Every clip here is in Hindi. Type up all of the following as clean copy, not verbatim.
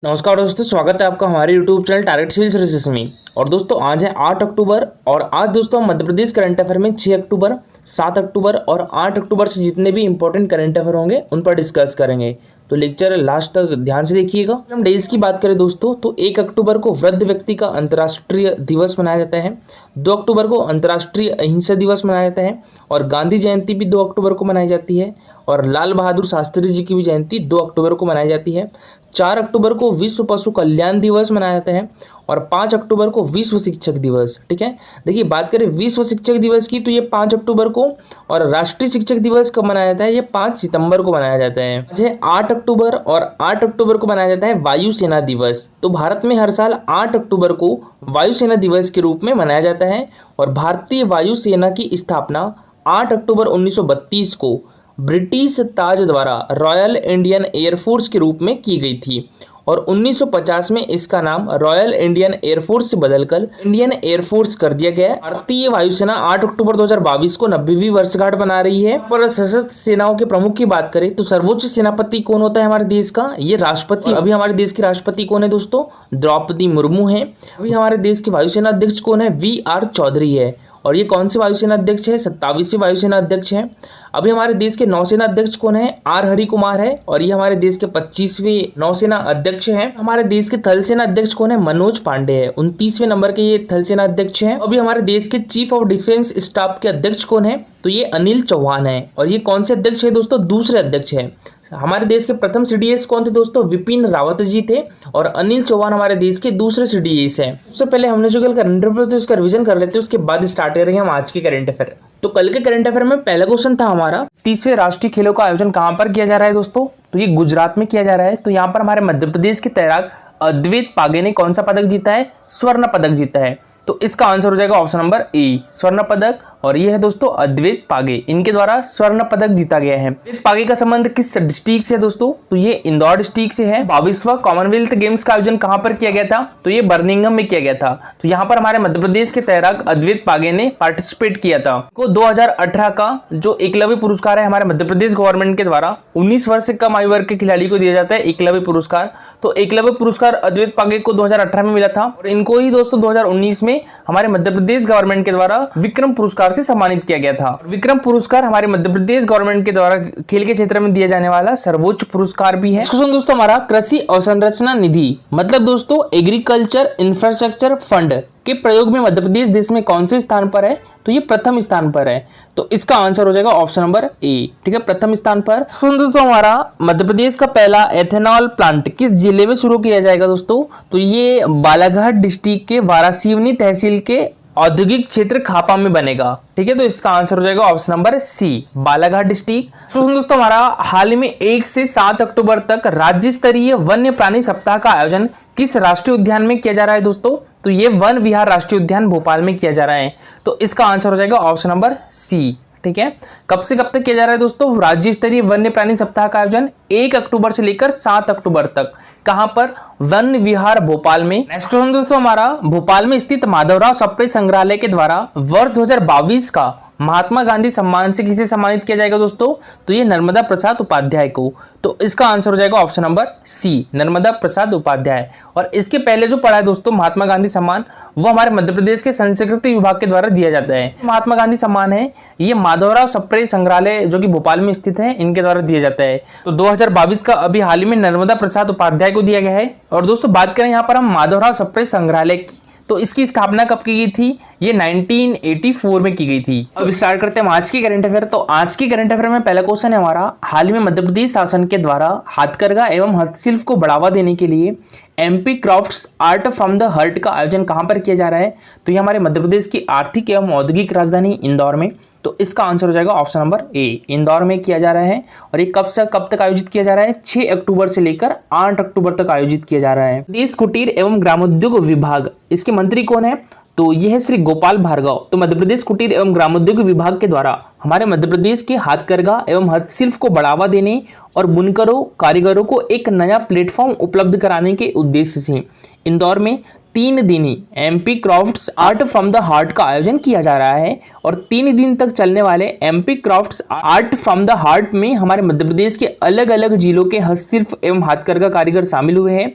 नमस्कार दोस्तों, स्वागत है आपका हमारे YouTube channel Target Civil Services में। और दोस्तों आज है 8 अक्टूबर और आज दोस्तों हम मध्य प्रदेश करंट अफेयर में 6 अक्टूबर, 7 अक्टूबर और 8 अक्टूबर से जितने भी इंपॉर्टेंट करंट अफेयर होंगे उन पर डिस्कस करेंगे। तो लेक्चर लास्ट तक ध्यान से देखिएगा। हम डेज की बात करें दोस्तों तो 1 अक्टूबर को वृद्ध व्यक्ति का अंतर्राष्ट्रीय दिवस मनाया जाता है। 2 अक्टूबर को अंतर्राष्ट्रीय अहिंसा दिवस मनाया जाता है और गांधी जयंती भी 2 अक्टूबर को मनाई जाती है और लाल बहादुर शास्त्री जी की भी जयंती 2 अक्टूबर को मनाई जाती है। 4 अक्टूबर को विश्व पशु कल्याण दिवस मनाया जाता है और 5 अक्टूबर को विश्व शिक्षक दिवस। ठीक है, देखिए बात करें विश्व शिक्षक दिवस की तो ये 5 अक्टूबर को और राष्ट्रीय शिक्षक दिवस कब मनाया जाता है, ये 5 सितंबर को मनाया जाता है। आज है 8 अक्टूबर और 8 अक्टूबर को मनाया जाता है वायुसेना दिवस। तो भारत में हर साल 8 अक्टूबर को वायुसेना दिवस के रूप में मनाया जाता है और भारतीय वायुसेना की स्थापना 8 अक्टूबर 1932 को ब्रिटिश ताज द्वारा रॉयल इंडियन एयरफोर्स के रूप में की गई थी और 1950 में इसका नाम रॉयल इंडियन एयरफोर्स से बदलकर इंडियन एयरफोर्स कर दिया गया। भारतीय वायुसेना 8 अक्टूबर 2022 को 90वीं वर्षगांठ मना रही है। पर सशस्त्र सेनाओं के प्रमुख की बात करें तो सर्वोच्च सेनापति कौन होता है हमारे देश का, ये राष्ट्रपति। अभी हमारे देश के राष्ट्रपति कौन है दोस्तों, द्रौपदी मुर्मू है। अभी हमारे देश के वायुसेना अध्यक्ष कौन है, VR चौधरी है। और ये कौन से वायुसेना अध्यक्ष है, 27वें वायुसेना अध्यक्ष है। अभी हमारे देश के नौसेना अध्यक्ष कौन है, R हरि कुमार है और ये हमारे देश के 25वें नौसेना अध्यक्ष हैं। हमारे देश के थल सेना अध्यक्ष कौन है, मनोज पांडे है, 29वें नंबर के ये थल सेना अध्यक्ष हैं। अभी हमारे देश के चीफ ऑफ डिफेंस स्टाफ के अध्यक्ष कौन है, तो ये अनिल चौहान है और ये कौन से अध्यक्ष है दोस्तों, दूसरे अध्यक्ष है। हमारे देश के प्रथम CDS कौन थे दोस्तों, विपिन रावत जी थे और अनिल चौहान हमारे देश के दूसरे CDS हैं। उससे पहले हमने जो कल करंट अफेयर तो उसका रिवीजन कर लेते हैं, उसके बाद स्टार्ट करेंगे हम आज के करंट अफेयर। तो कल के करंट अफेयर में पहला क्वेश्चन था हमारा 30वें राष्ट्रीय खेलों का आयोजन कहां पर किया जा रहा है दोस्तों, तो ये गुजरात में किया जा रहा है। तो यहाँ पर हमारे मध्य प्रदेश के तैराक अद्वैत पागे ने कौन सा पदक जीता है, स्वर्ण पदक जीता है। तो इसका आंसर हो जाएगा ऑप्शन नंबर ए, स्वर्ण पदक। और ये है दोस्तों अद्वैत पागे, इनके द्वारा स्वर्ण पदक जीता गया है। अद्वैत पागे का संबंध किस डिस्ट्रिक्ट से है दोस्तों, तो ये इंदौर डिस्ट्रिक्ट से है। 22वां कॉमनवेल्थ गेम्स का आयोजन कहां पर किया गया था, तो ये बर्मिंघम में किया गया था। तो यहाँ पर हमारे मध्य प्रदेश के तैराक अद्वैत पागे ने पार्टिसिपेट किया था। को 2018 का जो एकलव्य पुरस्कार है हमारे मध्य प्रदेश गवर्नमेंट के द्वारा 19 वर्ष से कम आयु वर्ग के खिलाड़ी को दिया जाता है एकलव्य पुरस्कार। तो एकलव्य पुरस्कार अद्वैत पागे को 2018 में मिला था और इनको ही दोस्तों 2019 में हमारे मध्य प्रदेश गवर्नमेंट के द्वारा विक्रम पुरस्कार से सम्मानित किया गया था। विक्रम पुरस्कार हमारे मध्य प्रदेश गवर्नमेंट के द्वारा खेल के क्षेत्र में दिया जाने वाला सर्वोच्च पुरस्कार भी है। क्वेश्चन दोस्तों हमारा कृषि अवसंरचना निधि मतलब दोस्तों एग्रीकल्चर इंफ्रास्ट्रक्चर फंड के प्रयोग में मध्य प्रदेश देश में कौन से स्थान पर है, तो ये प्रथम स्थान पर है। तो इसका आंसर हो जाएगा ऑप्शन नंबर ए, ठीक है, प्रथम स्थान पर। दोस्तों हमारा मध्य प्रदेश का पहला एथेनॉल प्लांट किस जिले में शुरू किया जाएगा दोस्तों, तो ये बालाघाट डिस्ट्रिक्ट के वारासिवनी तहसील के औद्योगिक क्षेत्र खापा में बनेगा। ठीक है, तो इसका आंसर हो जाएगा option number C, Balaghat district. दोस्तों हमारा हाल में 1 से 7 अक्टूबर तक राज्य स्तरीय वन्य प्राणी सप्ताह का आयोजन किस राष्ट्रीय उद्यान में किया जा रहा है दोस्तों, तो ये वन विहार राष्ट्रीय उद्यान भोपाल में किया जा रहा है। तो इसका आंसर हो जाएगा ऑप्शन नंबर सी। ठीक है, कब से कब तक किया जा रहा है दोस्तों, राज्य स्तरीय वन्य प्राणी सप्ताह का आयोजन 1 अक्टूबर से लेकर 7 अक्टूबर तक। कहां पर, वन विहार भोपाल में। नेक्स्ट क्वेश्चन दोस्तों हमारा भोपाल में स्थित माधवराव सप्रे संग्रहालय के द्वारा वर्ष 2022 का महात्मा गांधी सम्मान से किसे सम्मानित किया जाएगा दोस्तों, तो ये नर्मदा प्रसाद उपाध्याय को। तो इसका आंसर हो जाएगा ऑप्शन नंबर सी, नर्मदा प्रसाद उपाध्याय। और इसके पहले जो पढ़ा है दोस्तों महात्मा गांधी सम्मान, वो हमारे मध्य प्रदेश के संस्कृति विभाग के द्वारा दिया जाता है। महात्मा गांधी सम्मान है ये माधवराव सप्रे संग्रहालय जो कि भोपाल में स्थित है, इनके द्वारा दिया जाता है। तो 2022 का अभी हाल ही में नर्मदा प्रसाद उपाध्याय को दिया गया है। और दोस्तों बात करें यहाँ पर हम माधवराव सप्रे संग्रहालय की, तो इसकी स्थापना कब की गई थी, ये 1984 में की गई थी। अब स्टार्ट करते हैं आज की करंट अफेयर। तो आज की करंट अफेयर में पहला क्वेश्चन है हमारा, हाल ही में मध्य प्रदेश शासन के द्वारा हाथकरघा एवं हस्तशिल्प को बढ़ावा देने के लिए MP crafts art from the heart का आयोजन कहां पर किया जा रहा है, तो ये हमारे मध्य प्रदेश की आर्थिक एवं औद्योगिक राजधानी इंदौर में। तो इसका आंसर हो जाएगा ऑप्शन नंबर ए, इंदौर में किया जा रहा है। और ये कब से कब तक आयोजित किया जा रहा है, 6 अक्टूबर से लेकर 8 अक्टूबर तक आयोजित किया जा रहा है। देश कुटीर एवं ग्रामोद्योग विभाग, इसके मंत्री कौन है, तो यह है श्री गोपाल भार्गव। तो मध्य प्रदेश कुटीर एवं ग्रामोद्योग विभाग के द्वारा हमारे मध्य प्रदेश के हाथकरघा एवं हस्तशिल्प को बढ़ावा देने और बुनकरों कारीगरों को एक नया प्लेटफॉर्म उपलब्ध कराने के उद्देश्य से इंदौर में 3 दिनी MP crafts art from the heart का आयोजन किया जा रहा है। और 3 दिन तक चलने वाले MP crafts art from the heart में हमारे मध्य प्रदेश के अलग अलग जिलों के हस्तशिल्प एवं हाथकरघा कारीगर शामिल हुए हैं।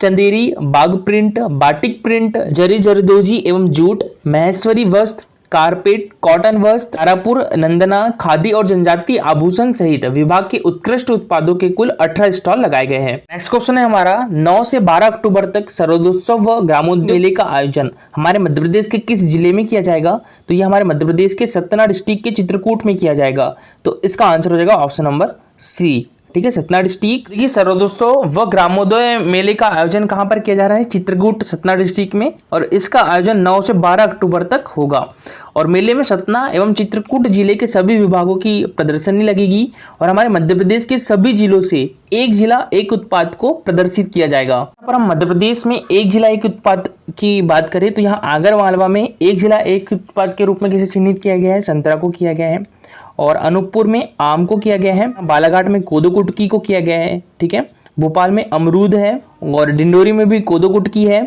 चंदेरी, बाग प्रिंट, बाटिक प्रिंट, जरी जरदोजी एवं जूट, महेश्वरी वस्त्र, कारपेट, कॉटन वस्त्र, तारापुर, नंदना, खादी और जनजातीय आभूषण सहित विभाग के उत्कृष्ट उत्पादों के कुल 18 स्टॉल लगाए गए हैं। नेक्स्ट क्वेश्चन है हमारा, 9 से 12 अक्टूबर तक सर्वोदोत्सव व ग्रामोद्योग मेले का आयोजन हमारे मध्य प्रदेश के किस जिले में किया जाएगा? तो ये हमारे मध्य प्रदेश के सतना डिस्ट्रिक्ट के चित्रकूट में किया जाएगा। तो इसका आंसर हो जाएगा ऑप्शन नंबर सी। ठीक है, सतना डिस्ट्रिक्ट। देखिए, सर्वोदोत्सव व ग्रामोदय मेले का आयोजन कहां पर किया जा रहा है? चित्रकूट सतना डिस्ट्रिक्ट में, और इसका आयोजन 9 से 12 अक्टूबर तक होगा। और मेले में सतना एवं चित्रकूट जिले के सभी विभागों की प्रदर्शनी लगेगी और हमारे मध्य प्रदेश के सभी जिलों से एक जिला एक उत्पाद को प्रदर्शित किया जाएगा। यहाँ पर हम मध्य प्रदेश में एक जिला एक उत्पाद की बात करें तो यहाँ आगर मालवा में एक जिला एक उत्पाद के रूप में किसे चिन्हित किया गया है? संतरा को किया गया है। और अनूपपुर में आम को किया गया है। बालाघाट में कोदो कुटकी को किया गया है। ठीक है, भोपाल में अमरूद है और डिंडोरी में भी कोदो कुटकी है।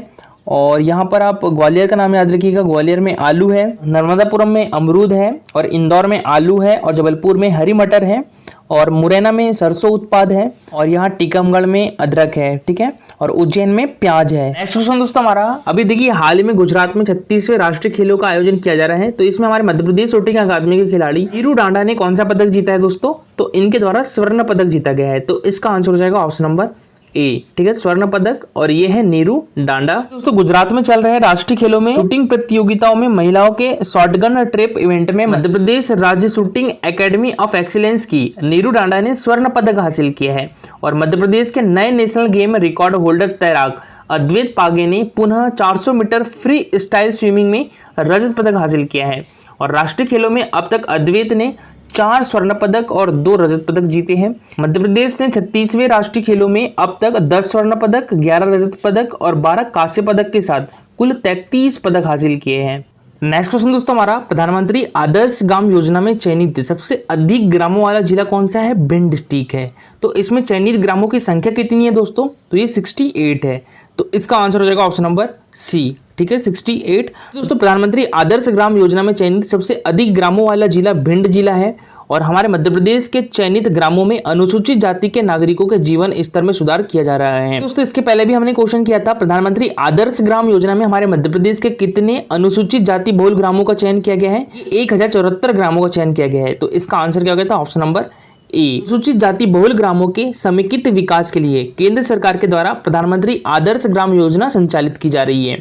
और यहाँ पर आप ग्वालियर का नाम याद रखिएगा, ग्वालियर में आलू है, नर्मदापुरम में अमरूद है और इंदौर में आलू है और जबलपुर में हरी मटर है और मुरैना में सरसों उत्पाद है और यहाँ टीकमगढ़ में अदरक है। ठीक है, और उज्जैन में प्याज है। नेक्स्ट क्वेश्चन दोस्तों हमारा, अभी देखिए हाल ही में गुजरात में 36वें राष्ट्रीय खेलों का आयोजन किया जा रहा है। तो इसमें हमारे मध्य प्रदेश शूटिंग अकादमी के खिलाड़ी नीरू डांडा ने कौन सा पदक जीता है दोस्तों? तो इनके द्वारा स्वर्ण पदक जीता गया है। तो इसका आंसर हो जाएगा ऑप्शन नंबर ए। ठीक है, स्वर्ण पदक, और ये है नीरू डांडा। दोस्तों, गुजरात में चल रहे राष्ट्रीय खेलों में शूटिंग प्रतियोगिताओं में महिलाओं के शॉटगन ट्रैप इवेंट में मध्य प्रदेश राज्य शूटिंग एकेडमी ऑफ एक्सीलेंस की नीरू डांडा ने स्वर्ण पदक हासिल किया है। और मध्य प्रदेश के नए नेशनल गेम रिकॉर्ड होल्डर तैराक अद्वैत पागे ने पुनः 400 मीटर फ्री स्टाइल स्विमिंग में रजत पदक हासिल किया है। और राष्ट्रीय खेलों में अब तक अद्वैत ने 4 स्वर्ण पदक और 2 रजत पदक जीते हैं। मध्य प्रदेश ने 36वें राष्ट्रीय खेलों में अब तक 10 स्वर्ण पदक, 11 रजत पदक और 12 कांस्य पदक के साथ कुल 33 पदक हासिल किए हैं। नेक्स्ट क्वेश्चन दोस्तों हमारा, प्रधानमंत्री आदर्श ग्राम योजना में चयनित सबसे अधिक ग्रामों वाला जिला कौन सा है? भिंड डिस्ट्रिक्ट है। तो इसमें चयनित ग्रामों की संख्या कितनी है दोस्तों? तो ये 68 है। तो इसका आंसर हो जाएगा ऑप्शन नंबर सी। ठीक है, 68। दोस्तों, प्रधानमंत्री आदर्श ग्राम योजना में चयनित सबसे अधिक ग्रामों वाला जिला भिंड जिला है। और हमारे मध्य प्रदेश के चयनित ग्रामों में अनुसूचित जाति के नागरिकों के जीवन स्तर में सुधार किया जा रहा है। दोस्तों, इसके पहले भी हमने क्वेश्चन किया था, प्रधानमंत्री आदर्श ग्राम योजना में हमारे मध्य प्रदेश के कितने अनुसूचित जाति बहुल ग्रामों का चयन किया गया है? 1074 ग्रामों का चयन किया गया है। तो इसका आंसर क्या हो गया था? Option number A. अनुसूचित जाति बहुल ग्रामों के समेकित विकास के लिए केंद्र सरकार के द्वारा प्रधानमंत्री आदर्श ग्राम योजना संचालित की जा रही है।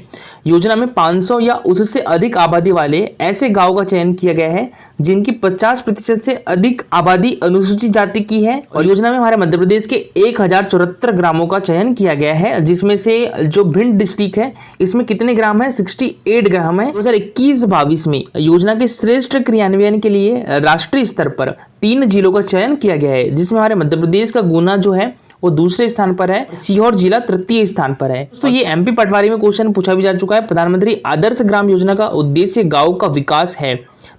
योजना में 500 या उससे अधिक आबादी वाले ऐसे गांव का चयन किया गया है जिनकी 50% से अधिक आबादी अनुसूचित जाति की है। और योजना में हमारे मध्य प्रदेश के 1074 ग्रामों का चयन किया गया है, जिसमें से जो भिंड डिस्ट्रिक्ट है इसमें कितने ग्राम है? 68 ग्राम है। 2021-22 में योजना के श्रेष्ठ क्रियान्वयन के लिए राष्ट्रीय स्तर पर 3 जिलों का चयन किया गया है, जिसमें हमारे मध्य प्रदेश का गुना जो है वो दूसरे स्थान पर है, सीहोर जिला तृतीय स्थान पर है। तो ये एमपी पटवारी में क्वेश्चन पूछा भी जा चुका है। प्रधानमंत्री आदर्श ग्राम योजना का उद्देश्य गांव का विकास है।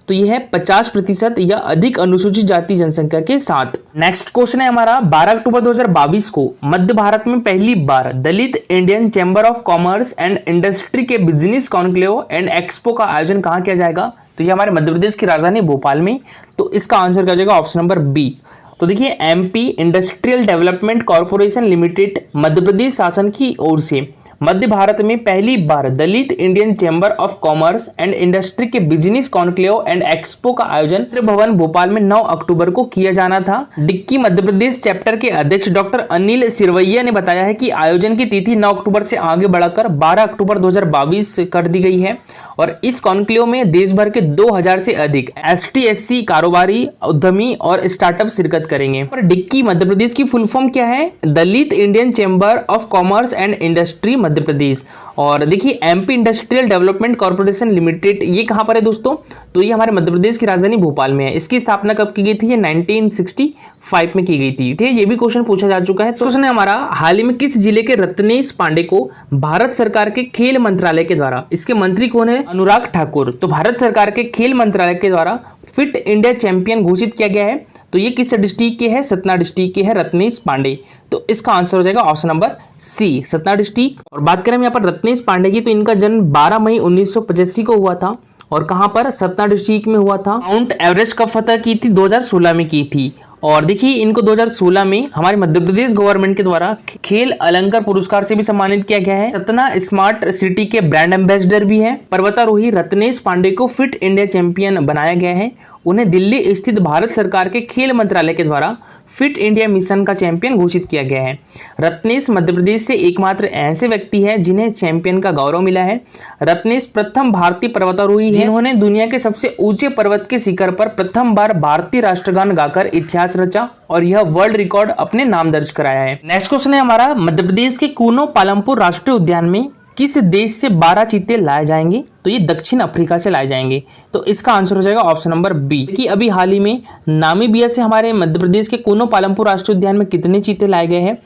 तो ये है 50% या अधिक अनुसूचित जाति जनसंख्या के साथ। नेक्स्ट क्वेश्चन है हमारा, 12 अक्टूबर 2022 को मध्य भारत में पहली बार Dalit Indian Chamber of Commerce and Industry के बिजनेस कॉन्क्लेव एंड एक्सपो का आयोजन कहाँ किया जाएगा? तो ये हमारे मध्य प्रदेश की राजधानी भोपाल में। तो इसका आंसर क्या हो जाएगा? Option number B. तो देखिए, MP Industrial Development Corporation Limited Madhya Pradesh शासन की ओर से मध्य भारत में पहली बार Dalit Indian Chamber of Commerce and Industry के बिजनेस कॉन्क्लेव एंड एक्सपो का आयोजन भवन भोपाल में 9 अक्टूबर को किया जाना था। डिक्की मध्य प्रदेश चैप्टर के अध्यक्ष डॉक्टर अनिल सिरवैया ने बताया है कि आयोजन की तिथि 9 अक्टूबर से आगे बढ़ाकर 12 अक्टूबर 2022 कर दी गई है। और इस कॉन्क्लेव में देश भर के 2000 से अधिक ST/SC कारोबारी, उद्यमी और स्टार्टअप शिरकत करेंगे। पर डिक्की मध्य प्रदेश की फुल फॉर्म क्या है? Dalit Indian Chamber of Commerce and Industry Madhya Pradesh. और देखिए, MP Industrial Development Corporation Limited ये कहां पर है दोस्तों? तो ये हमारे मध्य प्रदेश की राजधानी भोपाल में है। इसकी स्थापना कब की गई थी? ये 1965 में की गई थी। ठीक है, ये भी क्वेश्चन पूछा जा चुका है। तो क्वेश्चन है हमारा, हाल ही में किस जिले के रत्नेश पांडे को भारत सरकार के खेल मंत्रालय के द्वारा, इसके मंत्री कौन है? अनुराग ठाकुर। तो भारत सरकार के खेल मंत्रालय के द्वारा फिट इंडिया चैंपियन घोषित किया गया है। तो ये किस डिस्ट्रिक्ट के है? सतना डिस्ट्रिक्ट के है रत्नेश पांडे। तो इसका आंसर हो जाएगा option number C, Satna district. और बात करें यहाँ पर रत्नेश पांडे की, तो इनका जन्म 12 मई 1985 को हुआ था। और कहां पर? सतना डिस्ट्रिक्ट में हुआ था। माउंट एवरेस्ट का फतह की थी 2016 में की थी। और देखिए इनको 2016 में हमारे मध्य प्रदेश गवर्नमेंट के द्वारा खेल अलंकार पुरस्कार से भी सम्मानित किया गया है। सतना स्मार्ट सिटी के ब्रांड एम्बेसडर भी है। पर्वतारोही रत्नेश पांडे को फिट इंडिया चैंपियन बनाया गया है। उन्हें दिल्ली स्थित भारत सरकार के खेल मंत्रालय के द्वारा फिट इंडिया मिशन का चैंपियन घोषित किया गया है। रत्नेश मध्य प्रदेश से एकमात्र ऐसे व्यक्ति है जिन्हें चैंपियन का गौरव मिला है। रत्नेश प्रथम भारतीय पर्वतारोही है जिन्होंने दुनिया के सबसे ऊंचे पर्वत के शिखर पर प्रथम बार भारतीय राष्ट्रगान गाकर इतिहास रचा और यह वर्ल्ड रिकॉर्ड अपने नाम दर्ज कराया है। नेक्स्ट क्वेश्चन है हमारा, मध्य प्रदेश के कूनो पालमपुर राष्ट्रीय उद्यान में किस देश से 12 चीते लाए जाएंगे? तो ये दक्षिण अफ्रीका से लाए जाएंगे। तो इसका आंसर हो जाएगा ऑप्शन नंबर बी कि अभी हाल ही में नामीबिया से हमारे मध्य प्रदेश के कूनो पालमपुर राष्ट्रीय उद्यान में कितने चीते लाए गए हैं?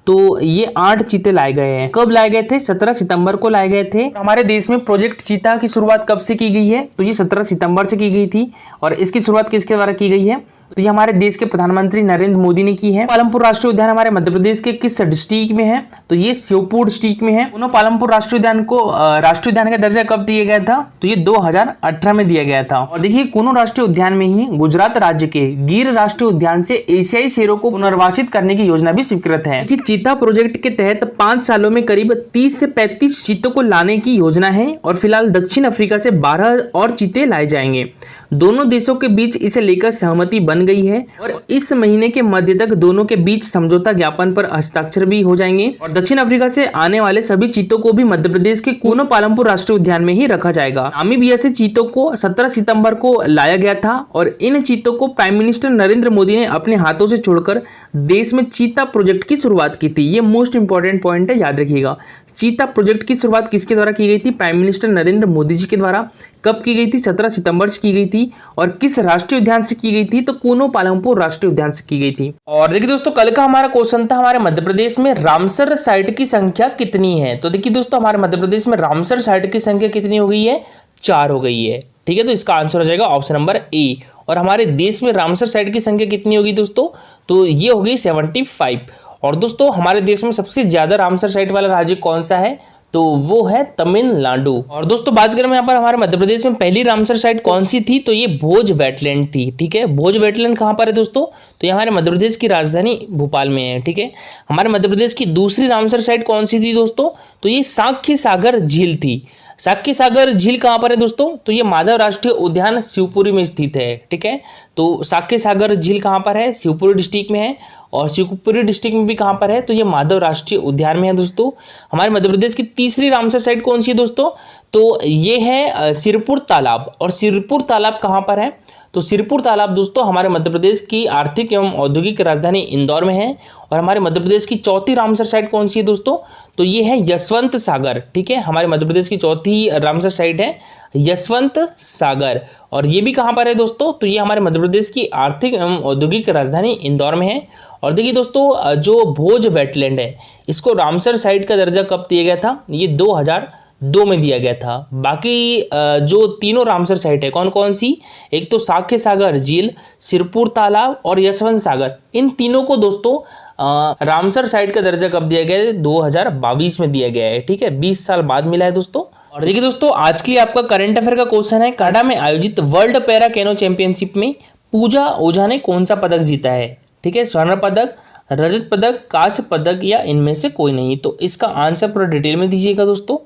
तो ये 8 चीते लाए गए हैं। कब लाए गए थे? 17 सितंबर को लाए गए थे। हमारे देश में प्रोजेक्ट चीता की शुरुआत कब से की गई है? तो ये 17 सितंबर से की गई थी। और इसकी शुरुआत किसके द्वारा की गई है? तो ये हमारे देश के प्रधानमंत्री नरेंद्र मोदी ने की है। पालमपुर राष्ट्रीय उद्यान हमारे मध्य प्रदेश के किस डिस्ट्रिक्ट में है? तो ये श्योपुर डिस्ट्रिक्ट में है। कूनो पालमपुर राष्ट्रीय उद्यान को राष्ट्रीय उद्यान का दर्जा कब दिया गया था? तो ये 2018 में दिया गया था। और देखिए कूनो राष्ट्रीय उद्यान में ही गुजरात राज्य के गिर राष्ट्रीय उद्यान से एशियाई शेरों को पुनर्वासित करने की योजना भी स्वीकृत है। देखिए चीता प्रोजेक्ट के तहत 5 सालों में करीब 30 से 35 चीतों को लाने की योजना है और फिलहाल दक्षिण अफ्रीका से 12 और चीते लाए जाएंगे। दोनों देशों के बीच इसे लेकर सहमति बन गई है और इस महीने के मध्य तक दोनों के बीच समझौता ज्ञापन पर हस्ताक्षर भी हो जाएंगे। और दक्षिण अफ्रीका से आने वाले सभी चीतों को भी मध्य प्रदेश के कूनो पालमपुर राष्ट्रीय उद्यान में ही रखा जाएगा। नामीबिया से चीतों को 17 सितंबर को लाया गया था और इन चीतों को प्राइम मिनिस्टर नरेंद्र मोदी ने अपने हाथों से छोड़कर देश में चीता प्रोजेक्ट की शुरुआत की थी। ये मोस्ट इंपॉर्टेंट पॉइंट है, याद रखिएगा। चीता प्रोजेक्ट की शुरुआत किसके द्वारा की गई थी? प्राइम मिनिस्टर नरेंद्र मोदी जी के द्वारा। कब की गई थी? 17 सितंबर से की गई थी। और किस राष्ट्रीय उद्यान से की गई थी? तो कूनो पालमपुर राष्ट्रीय उद्यान से की गई थी। और देखिए दोस्तों कल का हमारा क्वेश्चन था, हमारे मध्य प्रदेश में रामसर साइट की संख्या कितनी है? तो देखिए दोस्तों हमारे मध्य प्रदेश में रामसर साइट की संख्या कितनी हो गई है? 4 हो गई है। ठीक है, तो इसका आंसर हो जाएगा ऑप्शन नंबर ए। और हमारे देश में रामसर साइट की संख्या कितनी होगी दोस्तों? तो ये हो गई 75। और दोस्तों हमारे देश में सबसे ज्यादा रामसर साइट वाला राज्य कौन सा है? तो वो है तमिलनाडु। और दोस्तों बात करें यहाँ पर हमारे मध्य प्रदेश में पहली रामसर साइट कौन सी थी? तो ये भोज वेटलैंड थी। ठीक है, भोज वेटलैंड कहाँ पर है दोस्तों? तो ये हमारे मध्य प्रदेश की राजधानी भोपाल में है। ठीक है, हमारे मध्य प्रदेश की दूसरी रामसर साइट कौन सी थी दोस्तों? तो ये साक्य सागर झील थी। साक्य सागर झील कहाँ पर है दोस्तों? तो ये माधव राष्ट्रीय उद्यान शिवपुरी में स्थित है। ठीक है, तो साक्य सागर झील कहाँ पर है? शिवपुरी डिस्ट्रिक्ट में है। और शिवपुरी डिस्ट्रिक्ट में भी कहाँ पर है? तो ये माधव राष्ट्रीय उद्यान में है दोस्तों। हमारे मध्य प्रदेश की तीसरी रामसर साइट कौन सी है दोस्तों? तो ये है सिरपुर तालाब। और सिरपुर तालाब कहाँ पर है? तो सिरपुर तालाब दोस्तों हमारे मध्य प्रदेश की आर्थिक एवं औद्योगिक राजधानी इंदौर में है। और हमारे मध्य प्रदेश की चौथी रामसर साइट कौन सी है दोस्तों? तो ये है यशवंत सागर। ठीक है, हमारे मध्य प्रदेश की चौथी रामसर साइट है यशवंत सागर। और ये भी कहाँ पर है दोस्तों? तो ये हमारे मध्य प्रदेश की आर्थिक एवं औद्योगिक राजधानी इंदौर में है। और देखिए दोस्तों जो भोज वेटलैंड है इसको रामसर साइट का दर्जा कब दिया गया था? ये 2002 में दिया गया था। बाकी जो तीनों रामसर साइट है कौन कौन सी? एक तो साक्य सागर झील, सिरपुर तालाब और यशवंत सागर, इन तीनों को दोस्तों रामसर साइट का दर्जा कब दिया गया है? 2022 में दिया गया है। ठीक है, 20 साल बाद मिला है दोस्तों। और देखिए दोस्तों आज के लिए आपका करंट अफेयर का क्वेश्चन है, कनाडा में आयोजित वर्ल्ड पैरा कैनो चैंपियनशिप में पूजा ओझा ने कौन सा पदक जीता है? ठीक है, स्वर्ण पदक, रजत पदक, कांस्य पदक या इनमें से कोई नहीं? तो इसका आंसर पूरा डिटेल में दीजिएगा दोस्तों।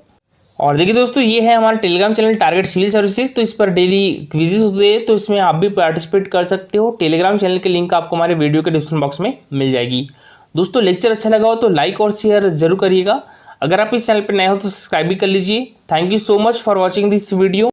और देखिए दोस्तों ये है हमारा Telegram channel Target Civil Services. तो इस पर डेली क्विजेस होते हैं, तो इसमें आप भी पार्टिसिपेट कर सकते हो। टेलीग्राम चैनल के लिंक आपको हमारे वीडियो के डिस्क्रिप्शन बॉक्स में मिल जाएगी। दोस्तों लेक्चर अच्छा लगा हो तो लाइक और शेयर जरूर करिएगा। अगर आप इस चैनल पर नए हो तो सब्सक्राइब भी कर लीजिए। Thank you so much for watching this video.